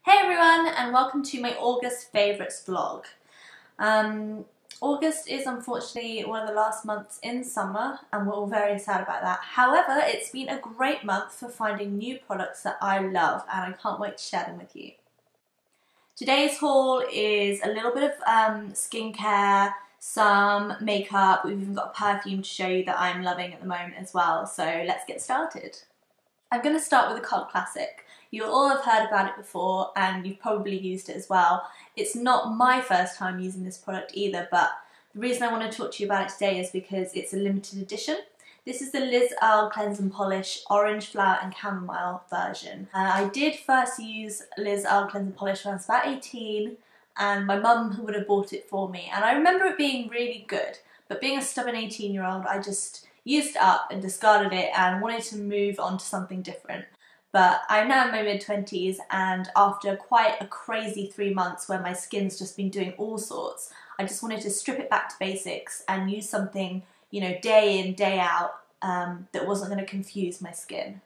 Hey everyone, and welcome to my August favourites vlog. August is unfortunately one of the last months in summer and we're all very sad about that. However, it's been a great month for finding new products that I love and I can't wait to share them with you. Today's haul is a little bit of skincare, some makeup, we've even got a perfume to show you that I'm loving at the moment as well, so let's get started. I'm going to start with a cult classic. You'll all have heard about it before and you've probably used it as well. It's not my first time using this product either, but the reason I want to talk to you about it today is because it's a limited edition. This is the Earle Cleanse and Polish Orange Flower and Chamomile version. I did first use Earle Cleanse and Polish when I was about 18 and my mum would have bought it for me, and I remember it being really good, but being a stubborn 18-year-old I just used it up and discarded it and wanted to move on to something different. But I'm now in my mid-20s and after quite a crazy 3 months where my skin's just been doing all sorts, I just wanted to strip it back to basics and use something, you know, day in, day out that wasn't going to confuse my skin.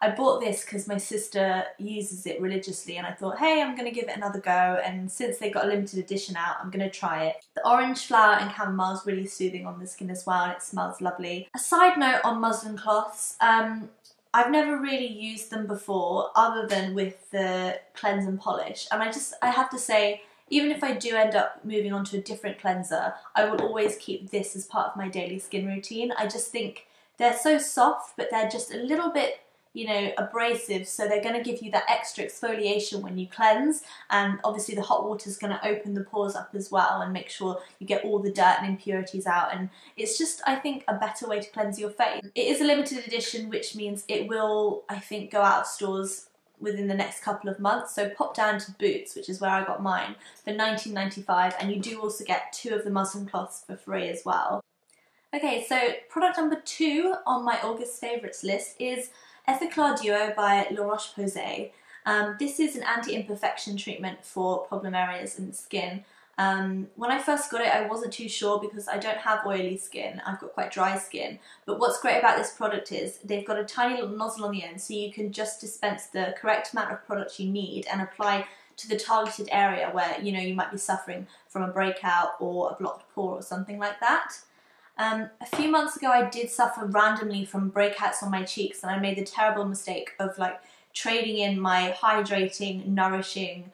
I bought this because my sister uses it religiously and I thought, hey, I'm going to give it another go, and since they got a limited edition out, I'm going to try it. The orange flower and chamomile is really soothing on the skin as well and it smells lovely. A side note on muslin cloths, I've never really used them before other than with the cleanse and polish, and I have to say, even if I do end up moving on to a different cleanser, I will always keep this as part of my daily skin routine. I just think they're so soft but they're just a little bit, you know, abrasive, so they're going to give you that extra exfoliation when you cleanse, and obviously the hot water is going to open the pores up as well and make sure you get all the dirt and impurities out, and it's just, I think, a better way to cleanse your face. It is a limited edition, which means it will, I think, go out of stores within the next couple of months, so pop down to Boots, which is where I got mine, for $19.95, and you do also get 2 of the muslin cloths for free as well. Okay, so product number 2 on my August favourites list is Effaclar Duo by Roche Posay. This is an anti-imperfection treatment for problem areas in the skin. When I first got it I wasn't too sure because I don't have oily skin, I've got quite dry skin, but what's great about this product is they've got a tiny little nozzle on the end so you can just dispense the correct amount of product you need and apply to the targeted area where, you know, you might be suffering from a breakout or a blocked pore or something like that. A few months ago I did suffer randomly from breakouts on my cheeks and I made the terrible mistake of like trading in my hydrating, nourishing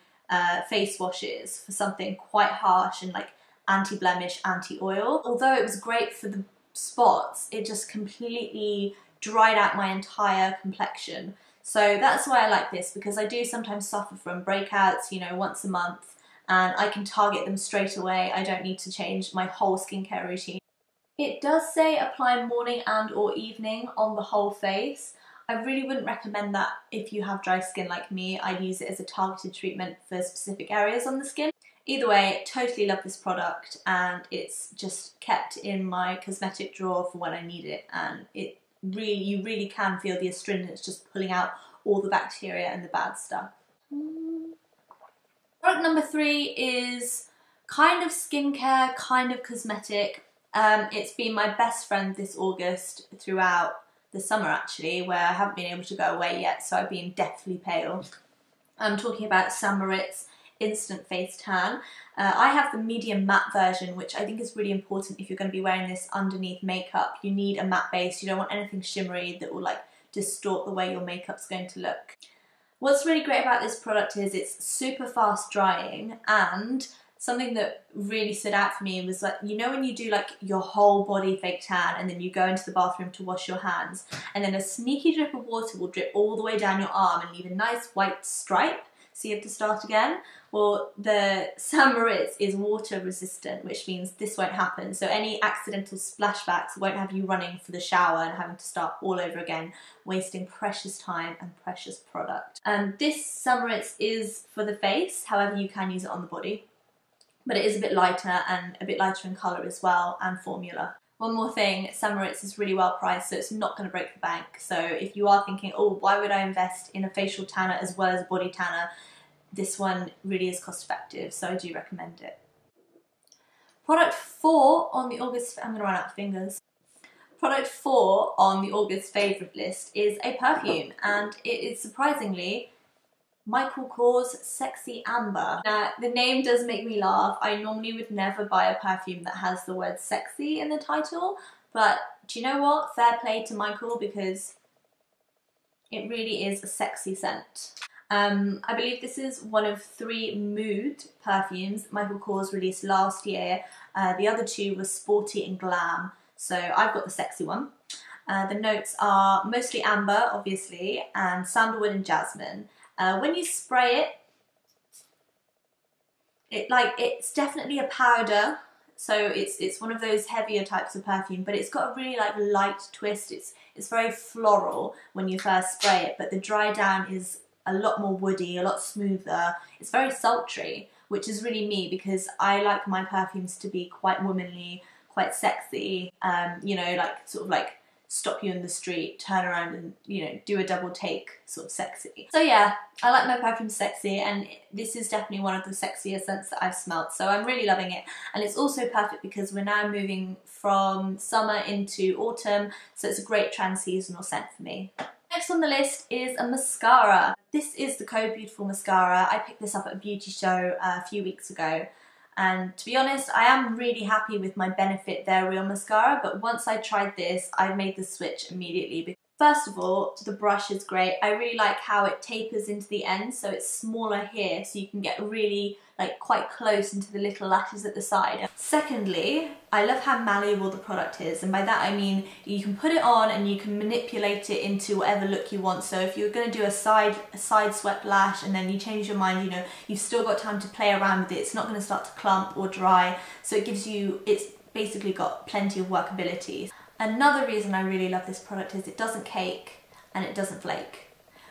face washes for something quite harsh and like anti-blemish, anti-oil. Although it was great for the spots, it just completely dried out my entire complexion. So that's why I like this, because I do sometimes suffer from breakouts, you know, once a month, and I can target them straight away. I don't need to change my whole skincare routine. It does say apply morning and or evening on the whole face. I really wouldn't recommend that if you have dry skin like me. I'd use it as a targeted treatment for specific areas on the skin. Either way, totally love this product and it's just kept in my cosmetic drawer for when I need it, and you really can feel the astringents just pulling out all the bacteria and the bad stuff. Product number 3 is kind of skincare, kind of cosmetic. It's been my best friend this August throughout the summer actually, where I haven't been able to go away yet, so I've been deathly pale. I'm talking about Moriz Instant Face Tan. I have the medium matte version, which I think is really important if you're going to be wearing this underneath makeup. You need a matte base, you don't want anything shimmery that will like distort the way your makeup's going to look. What's really great about this product is it's super fast drying, and something that really stood out for me was like, you know when you do like your whole body fake tan and then you go into the bathroom to wash your hands and then a sneaky drip of water will drip all the way down your arm and leave a nice white stripe so you have to start again? Well, the Moriz is water resistant, which means this won't happen, so any accidental splashbacks won't have you running for the shower and having to start all over again, wasting precious time and precious product. This Moriz is for the face, however you can use it on the body. But it is a bit lighter and a bit lighter in colour as well, and formula. One more thing, Moriz is really well priced, so it's not going to break the bank. So if you are thinking, oh, why would I invest in a facial tanner as well as a body tanner, this one really is cost effective, so I do recommend it. Product 4 on the August, I'm going to run out of fingers. Product 4 on the August favourite list is a perfume, and it is surprisingly Michael Kors Sexy Amber. Now, the name does make me laugh. I normally would never buy a perfume that has the word sexy in the title, but do you know what? Fair play to Michael, because it really is a sexy scent. I believe this is one of 3 Nude perfumes Michael Kors released last year. The other 2 were sporty and glam, so I've got the sexy one. The notes are mostly amber, obviously, and sandalwood and jasmine. When you spray it, it's definitely a powder, so it's one of those heavier types of perfume, but it's got a really light twist. It's very floral when you first spray it, but the dry down is a lot more woody, a lot smoother. It's very sultry, which is really me, because I like my perfumes to be quite womanly, quite sexy, you know, stop you in the street, turn around and, you know, do a double take sort of sexy. So yeah, I like my perfume sexy, and this is definitely one of the sexiest scents that I've smelled, so I'm really loving it. And it's also perfect because we're now moving from summer into autumn, so it's a great trans-seasonal scent for me. Next on the list is a mascara. This is the Code Beautiful mascara. I picked this up at a beauty show a few weeks ago, and to be honest, I am really happy with my Benefit They're Real mascara, but once I tried this, I made the switch immediately. First of all, the brush is great. I really like how it tapers into the end, so it's smaller here, so you can get really quite close into the little lashes at the side. Secondly, I love how malleable the product is, and by that I mean you can put it on and you can manipulate it into whatever look you want. So if you're going to do a side swept lash and then you change your mind, you know, you've still got time to play around with it. It's not going to start to clump or dry, so it's basically got plenty of workability. Another reason I really love this product is it doesn't cake and it doesn't flake,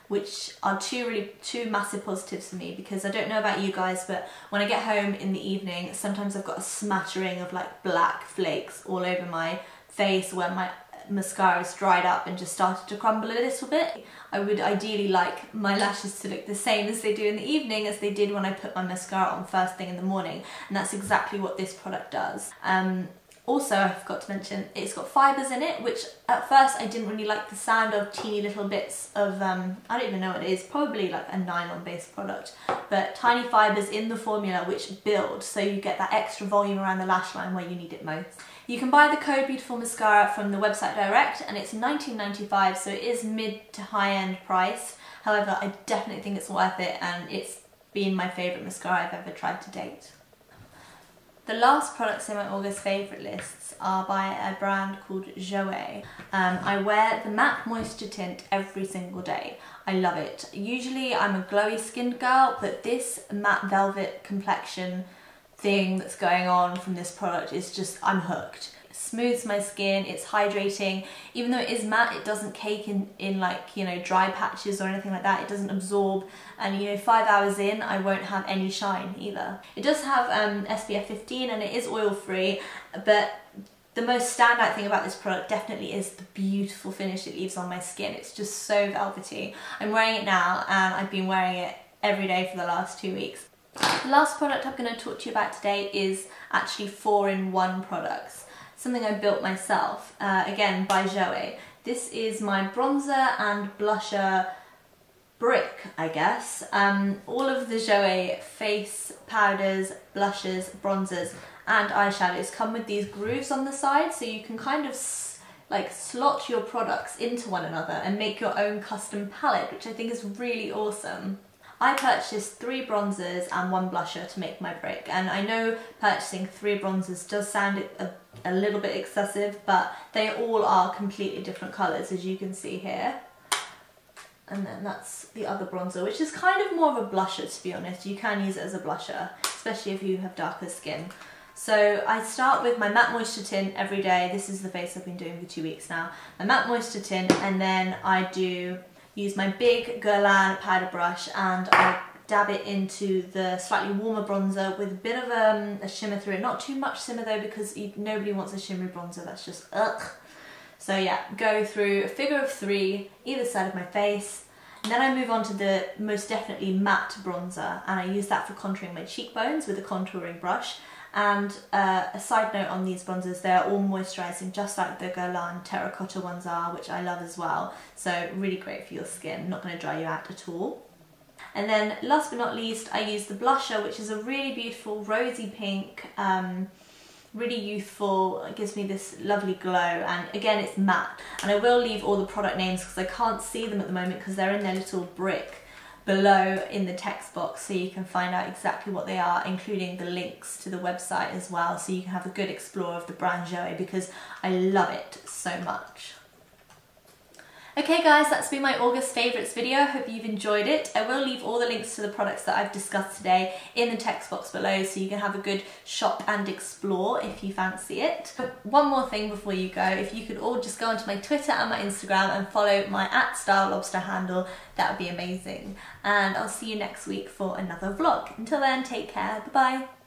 which are two massive positives for me, because I don't know about you guys, but when I get home in the evening, sometimes I've got a smattering of black flakes all over my face where my mascara is dried up and just started to crumble a little bit. I would ideally like my lashes to look the same as they do in the evening as they did when I put my mascara on first thing in the morning, and that's exactly what this product does. Also, I forgot to mention, it's got fibres in it, which at first I didn't really like the sound of teeny little bits of, I don't even know what it is, probably like a nylon based product, but tiny fibres in the formula which build, so you get that extra volume around the lash line where you need it most. You can buy the Code Beautiful mascara from the website direct, and it's $19.95, so it is mid to high end price. However, I definitely think it's worth it, and it's been my favourite mascara I've ever tried to date. The last products in my August favourite lists are by a brand called Jouer. I wear the matte moisture tint every single day. I love it. Usually I'm a glowy skinned girl, but this matte velvet complexion thing that's going on from this product is just, I'm hooked. It smooths my skin, it's hydrating. Even though it is matte, it doesn't cake in like, you know, dry patches or anything like that. It doesn't absorb, and you know, 5 hours in, I won't have any shine either. It does have SPF 15 and it is oil free, but the most standout thing about this product definitely is the beautiful finish it leaves on my skin. It's just so velvety. I'm wearing it now, and I've been wearing it every day for the last 2 weeks. The last product I'm going to talk to you about today is actually 4-in-1 products. Something I built myself, again by Jouer. This is my bronzer and blusher brick, I guess. All of the Jouer face powders, blushes, bronzers and eyeshadows come with these grooves on the side, so you can kind of slot your products into one another and make your own custom palette, which I think is really awesome. I purchased 3 bronzers and 1 blusher to make my brick, and I know purchasing 3 bronzers does sound a little bit excessive, but they all are completely different colours, as you can see here. And then that's the other bronzer, which is kind of more of a blusher, to be honest. You can use it as a blusher, especially if you have darker skin. So I start with my matte moisture tint every day. This is the face I've been doing for 2 weeks now. My matte moisture tint, and then I use my big Guerlain powder brush and I dab it into the slightly warmer bronzer with a bit of a shimmer through it. Not too much shimmer though, because nobody wants a shimmery bronzer, that's just ugh. So yeah, go through a figure of 3 either side of my face, and then I move on to the most definitely matte bronzer, and I use that for contouring my cheekbones with a contouring brush. And a side note on these bronzers, they're all moisturising just like the Guerlain terracotta ones are, which I love as well. So really great for your skin, not going to dry you out at all. And then last but not least, I use the blusher, which is a really beautiful rosy pink, really youthful. It gives me this lovely glow, and again it's matte. And I will leave all the product names because I can't see them at the moment because they're in their little brick below in the text box, so you can find out exactly what they are, including the links to the website as well, so you can have a good explore of the brand Jouer because I love it so much. Okay guys, that's been my August favourites video. I hope you've enjoyed it. I will leave all the links to the products that I've discussed today in the text box below, so you can have a good shop and explore if you fancy it. But one more thing before you go, if you could all just go onto my Twitter and my Instagram and follow my @Stylelobster handle, that would be amazing. And I'll see you next week for another vlog. Until then, take care, bye bye.